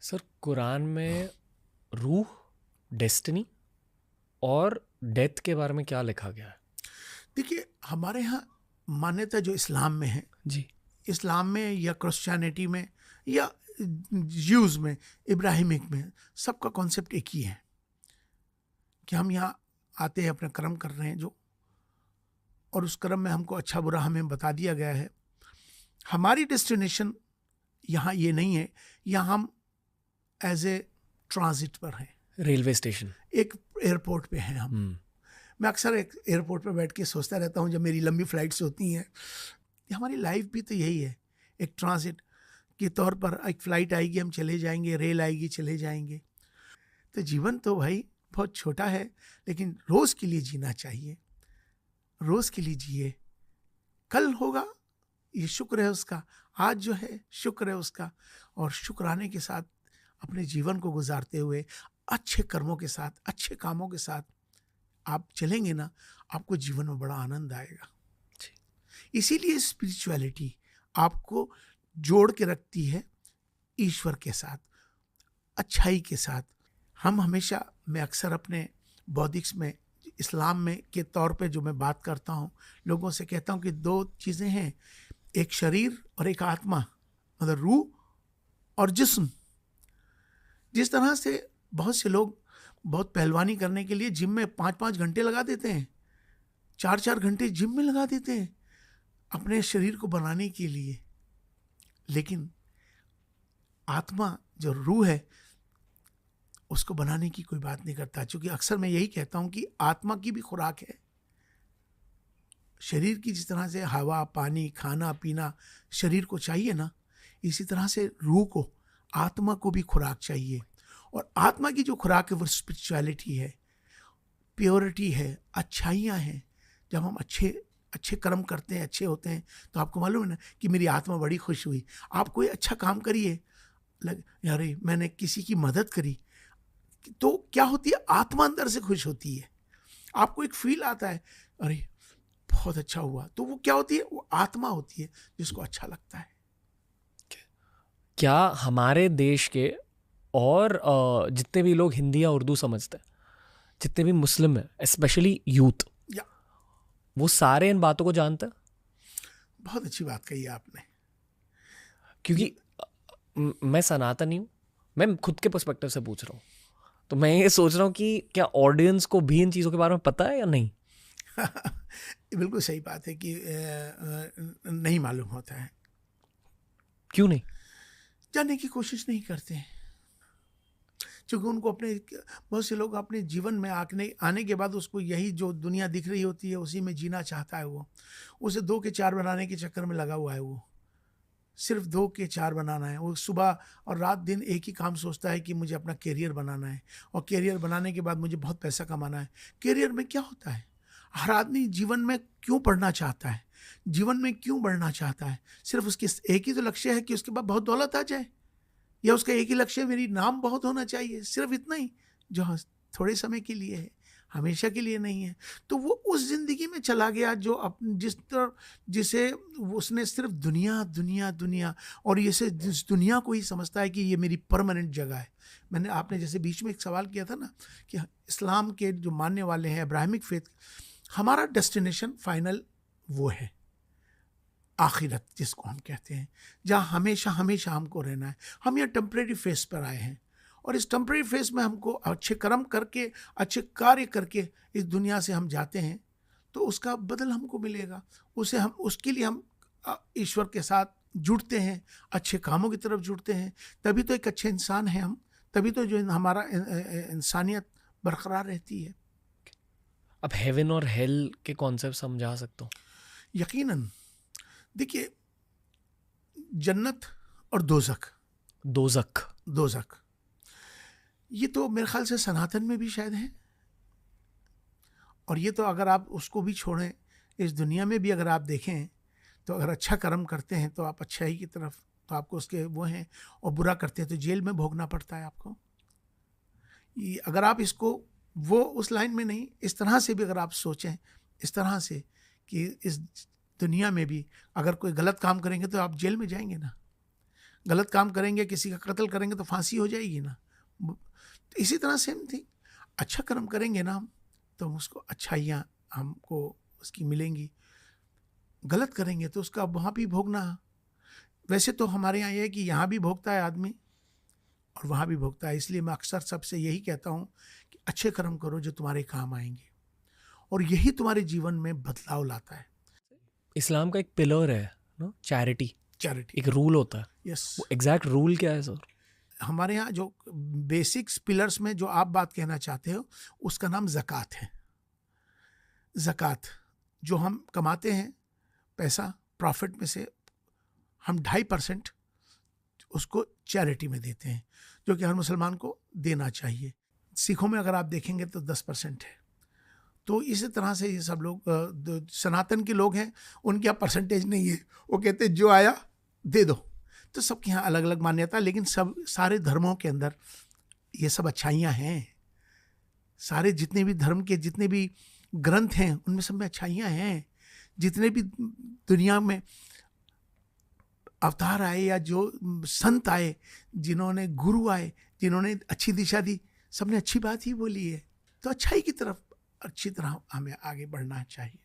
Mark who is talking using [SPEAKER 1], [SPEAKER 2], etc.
[SPEAKER 1] Sir, Quran में रूह, destiny और डेथ के बारे में क्या लिखा गया है?
[SPEAKER 2] देखिए, हमारे यहाँ मान्यता जो इस्लाम में है,
[SPEAKER 1] जी।
[SPEAKER 2] इस्लाम में या क्रिश्चियनिटी में या ज्यूज में, इब्राहिमिक में, सबका कॉन्सेप्ट एक ही है कि हम यहाँ आते हैं, अपना कर्म कर रहे हैं जो, और उस कर्म में हमको अच्छा बुरा हमें बता दिया गया है। हमारी डेस्टिनेशन यहाँ ये नहीं है, यहाँ हम एज ए ट्रांजिट पर हैं,
[SPEAKER 1] रेलवे स्टेशन।
[SPEAKER 2] एक एयरपोर्ट पे हैं हम। मैं अक्सर एक एयरपोर्ट पर बैठ के सोचता रहता हूँ जब मेरी लंबी फ्लाइट्स होती हैं, हमारी लाइफ भी तो यही है, एक ट्रांजिट के तौर पर। एक फ़्लाइट आएगी, हम चले जाएंगे, रेल आएगी, चले जाएंगे। तो जीवन तो भाई बहुत छोटा है, लेकिन रोज़ के लिए जीना चाहिए, रोज़ के लिए जिए। कल होगा, ये शुक्र है उसका, आज जो है शुक्र है उसका, और शुक्राने के साथ अपने जीवन को गुजारते हुए अच्छे कर्मों के साथ, अच्छे कामों के साथ आप चलेंगे ना, आपको जीवन में बड़ा आनंद आएगा। इसीलिए स्पिरिचुअलिटी आपको जोड़ के रखती है ईश्वर के साथ, अच्छाई के साथ। हम हमेशा, मैं अक्सर अपने बौद्धिक्स में, इस्लाम में के तौर पे जो मैं बात करता हूँ, लोगों से कहता हूँ कि दो चीज़ें हैं, एक शरीर और एक आत्मा, मतलब रूह और जिस्म। जिस तरह से बहुत से लोग बहुत पहलवानी करने के लिए जिम में 5-5 घंटे लगा देते हैं, 4-4 घंटे जिम में लगा देते हैं अपने शरीर को बनाने के लिए, लेकिन आत्मा जो रूह है उसको बनाने की कोई बात नहीं करता। क्योंकि अक्सर मैं यही कहता हूँ कि आत्मा की भी खुराक है। शरीर की जिस तरह से हवा, पानी, खाना पीना शरीर को चाहिए ना, इसी तरह से रूह को, आत्मा को भी खुराक चाहिए। और आत्मा की जो खुराक है वो स्पिरिचुअलिटी है, प्योरिटी है, अच्छाइयाँ हैं। जब हम अच्छे कर्म करते हैं, अच्छे होते हैं, तो आपको मालूम है ना कि मेरी आत्मा बड़ी खुश हुई। आप कोई अच्छा काम करिए, अरे मैंने किसी की मदद करी, तो क्या होती है, आत्मा अंदर से खुश होती है। आपको एक फील आता है, अरे बहुत अच्छा हुआ, तो वो क्या होती है, वो आत्मा होती है जिसको अच्छा लगता है।
[SPEAKER 1] क्या हमारे देश के और जितने भी लोग हिंदी या उर्दू समझते हैं, जितने भी मुस्लिम हैं, स्पेशली यूथ,
[SPEAKER 2] या
[SPEAKER 1] वो सारे इन बातों को जानते हैं?
[SPEAKER 2] बहुत अच्छी बात कही आपने।
[SPEAKER 1] क्योंकि मैं सनातनी हूँ, मैं खुद के पर्सपेक्टिव से पूछ रहा हूँ, तो मैं ये सोच रहा हूँ कि क्या ऑडियंस को भी इन चीज़ों के बारे में पता है या नहीं?
[SPEAKER 2] बिल्कुल सही बात है कि नहीं मालूम होता है।
[SPEAKER 1] क्यों नहीं?
[SPEAKER 2] जानने की कोशिश नहीं करते हैं, क्योंकि उनको अपने, बहुत से लोग अपने जीवन में आने के बाद उसको यही जो दुनिया दिख रही होती है उसी में जीना चाहता है। वो उसे 2 के 4 बनाने के चक्कर में लगा हुआ है। वो सिर्फ 2 के 4 बनाना है। वो सुबह और रात दिन एक ही काम सोचता है कि मुझे अपना कैरियर बनाना है, और कैरियर बनाने के बाद मुझे बहुत पैसा कमाना है। कैरियर में क्या होता है, हर आदमी जीवन में क्यों पढ़ना चाहता है, जीवन में क्यों बढ़ना चाहता है? सिर्फ उसके एक ही तो लक्ष्य है कि उसके पास बहुत दौलत आ जाए, या उसका एक ही लक्ष्य है मेरी नाम बहुत होना चाहिए, सिर्फ इतना ही, जो थोड़े समय के लिए है, हमेशा के लिए नहीं है। तो वो उस जिंदगी में चला गया जो जिसे उसने सिर्फ दुनिया दुनिया दुनिया, और ये से जिस दुनिया को ही समझता है कि ये मेरी परमानेंट जगह है। आपने जैसे बीच में एक सवाल किया था ना कि इस्लाम के जो मानने वाले हैं, अब्राहमिक फेथ, हमारा डेस्टिनेशन फाइनल वो है आखिरत, जिसको हम कहते हैं, जहाँ हमेशा हमेशा हमको रहना है। हम यहाँ टेम्परेरी फेस पर आए हैं, और इस टेम्परेरी फेस में हमको अच्छे कर्म करके, अच्छे कार्य करके इस दुनिया से हम जाते हैं, तो उसका बदल हमको मिलेगा। उसके लिए हम ईश्वर के साथ जुड़ते हैं, अच्छे कामों की तरफ जुड़ते हैं, तभी तो एक अच्छे इंसान हैं हम, तभी तो जो हमारा इंसानियत बरकरार रहती है।
[SPEAKER 1] अब हेवन और हेल के कॉन्सेप्ट समझा सकता हूँ?
[SPEAKER 2] यकीनन। देखिए, जन्नत और दोज़ख, दोज़ख ये तो मेरे ख्याल से सनातन में भी शायद है, और ये तो अगर आप उसको भी छोड़ें, इस दुनिया में भी अगर आप देखें, तो अगर अच्छा कर्म करते हैं तो आप अच्छाई की तरफ, तो आपको उसके वो हैं, और बुरा करते हैं तो जेल में भोगना पड़ता है आपको। अगर आप इसको वो उस लाइन में नहीं, इस तरह से भी अगर आप सोचें, इस तरह से कि इस दुनिया में भी अगर कोई गलत काम करेंगे तो आप जेल में जाएंगे ना, गलत काम करेंगे, किसी का कत्ल करेंगे तो फांसी हो जाएगी ना। तो इसी तरह सेम थिंग, अच्छा कर्म करेंगे ना हम, तो उसको अच्छाइयाँ हमको उसकी मिलेंगी। गलत करेंगे तो उसका वहाँ भी भोगना। वैसे तो हमारे यहाँ ये है कि यहाँ भी भोगता है आदमी और वहाँ भी भोगता है, इसलिए मैं अक्सर सबसे यही कहता हूँ कि अच्छे कर्म करो जो तुम्हारे काम आएंगे, और यही तुम्हारे जीवन में बदलाव लाता है।
[SPEAKER 1] इस्लाम का एक पिलर है ना, चैरिटी,
[SPEAKER 2] चैरिटी,
[SPEAKER 1] एक रूल होता है।
[SPEAKER 2] यस।
[SPEAKER 1] वो एग्जैक्ट रूल क्या है सर?
[SPEAKER 2] हमारे यहाँ जो बेसिक्स पिलर्स में जो आप बात कहना चाहते हो उसका नाम ज़कात है। ज़कात जो हम कमाते हैं पैसा, प्रॉफिट में से हम 2.5% उसको चैरिटी में देते हैं, जो कि हर मुसलमान को देना चाहिए। सिखों में अगर आप देखेंगे तो 10% है। तो इसी तरह से ये सब लोग सनातन के लोग हैं, उनके यहाँ परसेंटेज नहीं है, वो कहते हैं जो आया दे दो। तो सबके यहाँ अलग अलग मान्यता, लेकिन सब सारे धर्मों के अंदर ये सब अच्छाइयाँ हैं। सारे जितने भी धर्म के जितने भी ग्रंथ हैं उनमें सब में अच्छाइयाँ हैं। जितने भी दुनिया में अवतार आए या जो संत आए, जिन्होंने गुरु आए, जिन्होंने अच्छी दिशा दी, सबने अच्छी बात ही बोली है। तो अच्छाई की तरफ अच्छी तरह हमें आगे बढ़ना चाहिए।